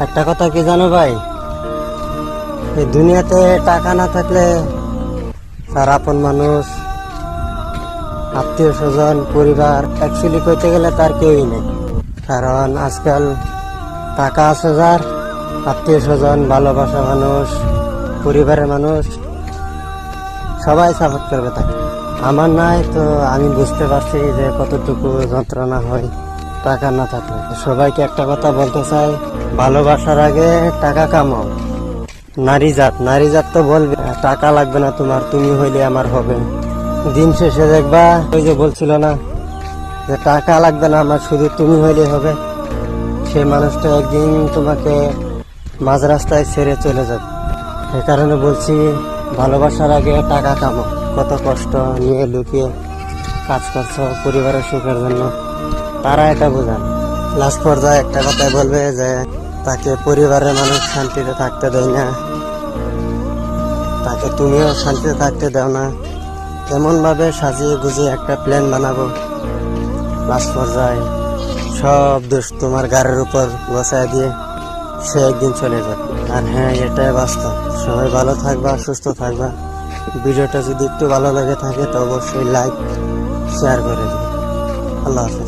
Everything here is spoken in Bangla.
একটা কথা কি জানো ভাই, এই দুনিয়াতে টাকা না থাকলে তার আপন মানুষ, আত্মীয় স্বজন, পরিবার অ্যাকচুয়ালি কইতে গেলে তার কেউই নেই। কারণ আজকাল টাকা আছে যার, আত্মীয় স্বজন, ভালোবাসা মানুষ, পরিবারের মানুষ সবাই সাপোর্ট করবে তাকে। আমার নাই তো আমি বুঝতে পারছি যে কতটুকু যন্ত্রণা হয় টাকা না থাকলে। সবাইকে একটা কথা বলতে চাই, ভালোবাসার আগে টাকা কামাও। নারী জাত তো বলবে টাকা লাগবে না তোমার, তুমি হইলে আমার হবে। দিন শেষে দেখবা ওই যে বলছিল না যে টাকা লাগবে না আমার, শুধু তুমি হইলে হবে, সেই মানুষটা একদিন তোমাকে মাঝ রাস্তায় ছেড়ে চলে যাবে। এই কারণে বলছি, ভালোবাসার আগে টাকা কামাও। কত কষ্ট নিয়ে লুকিয়ে কাজ করছো পরিবারের সুখের জন্য, তারা এটা বোঝান। লাস্ট পর্যায়ে একটা কথাই বলবে যে তাকে পরিবারের মানুষ শান্তিতে থাকতে দেয় না, তাকে তুমিও শান্তিতে থাকতে দাও না। এমন ভাবে সাজিয়ে গুজিয়ে একটা প্ল্যান বানাবো, লাস্ট পর্যায়ে সব দোষ তোমার গাড়ির উপর বসায় দিয়ে সে একদিন চলে যাবে। আর হ্যাঁ, এটাই বাস্তব। সবাই ভালো থাকবা, সুস্থ থাকবা। ভিডিওটা যদি একটু ভালো লেগে থাকে তো অবশ্যই লাইক শেয়ার করে দিবে। আল্লাহ হাফেজ।